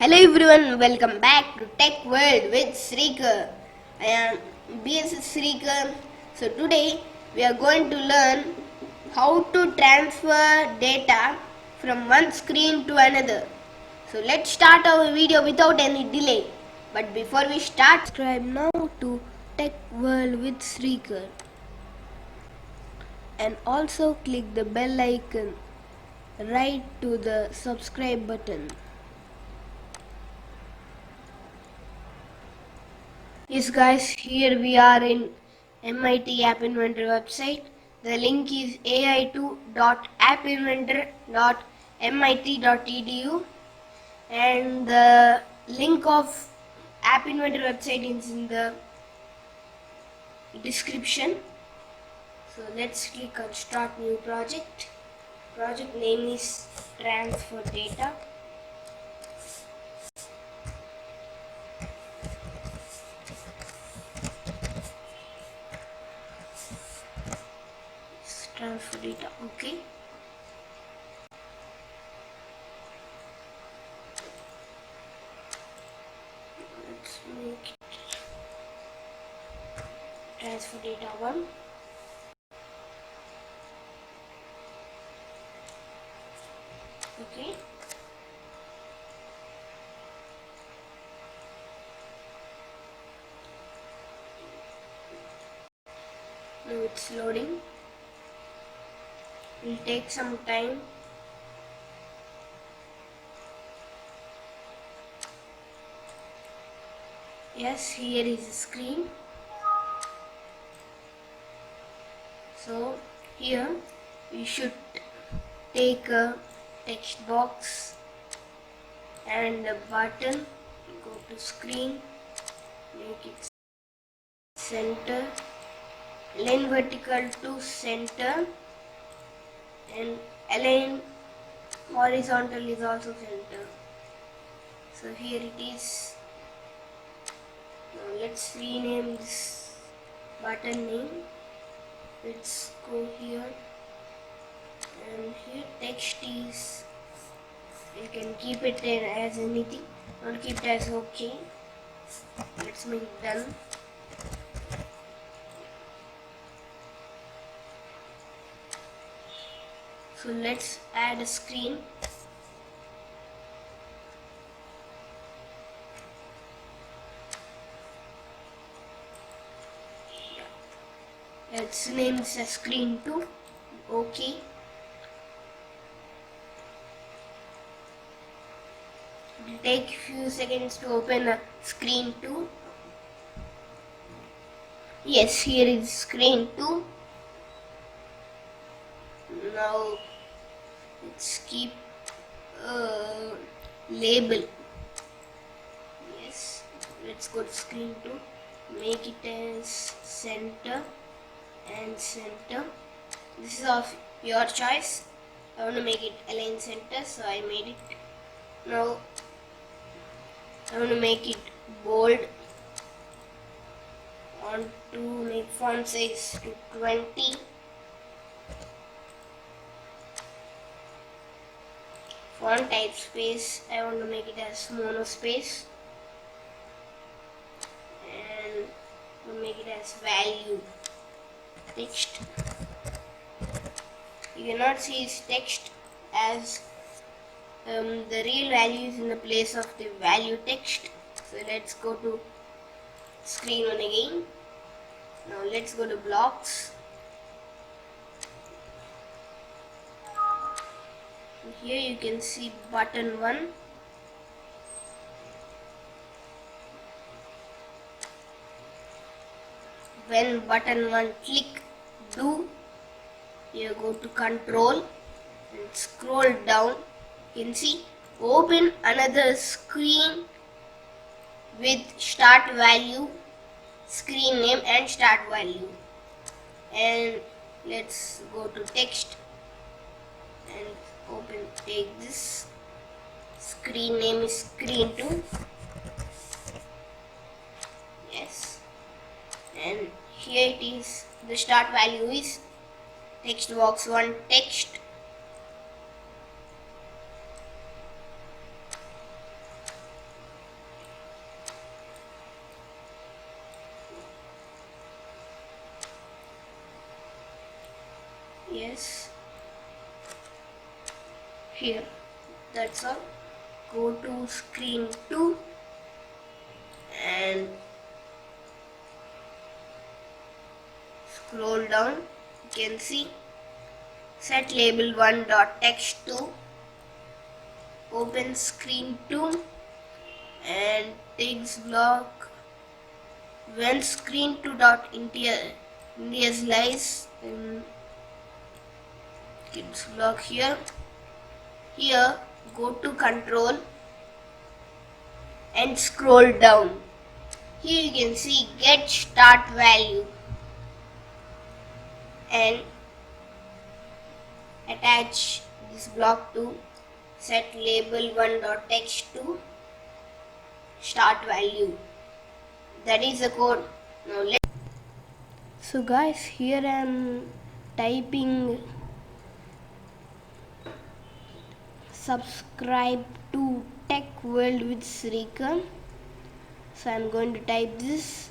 Hello everyone, welcome back to Tech World with Srikar. I am B.S.S.SRIKAR. So today we are going to learn how to transfer data from one screen to another. So let's start our video without any delay. But before we start, subscribe now to Tech World with Srikar. And also click the bell icon right to the subscribe button. Yes guys, here we are in MIT App Inventor website. The link is ai2.appinventor.mit.edu and the link of App Inventor website is in the description. So let's click on start new project. Project name is transfer data. Transfer data, okay. Let's make it transfer data 1. Okay. Now it's loading. It will take some time. Yes, here is the screen. So here we should take a text box and a button. Go to screen, make it center, align vertical to center, and align horizontal is also center. So here it is. Now let's rename this button name. Let's go here, and here text is, you can keep it there as anything, not keep it as okay. Let's make it done. So let's add a screen. Let's name this as screen 2. Okay. It will take few seconds to open a screen 2. Yes, here is screen 2. Now let's keep a label. Yes, let's go to screen 2. Make it as center and center. This is of your choice. I want to make it align center, so I made it. Now I want to make it bold. I want to make font size to 20. Font type space, I want to make it as monospace, and we'll make it as value text. You cannot see its text as the real value is in the place of the value text. So let's go to screen 1 again. Now let's go to blocks. Here you can see button 1. When button 1 click do, you go to control and scroll down. You can see open another screen with start value, screen name and start value. And let's go to text and take this. Screen name is screen 2. Yes, and here it is. The start value is text box 1 text. Yes, here. That's all. Go to screen 2 and scroll down. You can see set label 1 dot text to. Open screen 2 and text block. When screen 2 dot initialize in kids block here. Here go to control and scroll down. Here you can see get start value and attach this block to set label 1 dot text to start value. That is the code. Now so guys, here I am typing subscribe to Tech World with Srikar. So I am going to type this.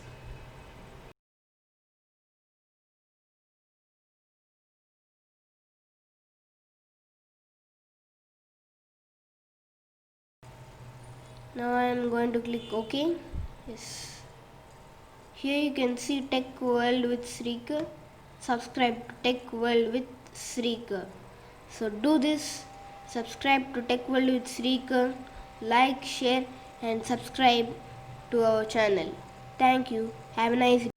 Now I am going to click OK. Yes. Here you can see Tech World with Srikar. Subscribe to Tech World with Srikar. So do this. Subscribe to Tech World with Srikar. Like, share and subscribe to our channel. Thank you. Have a nice day.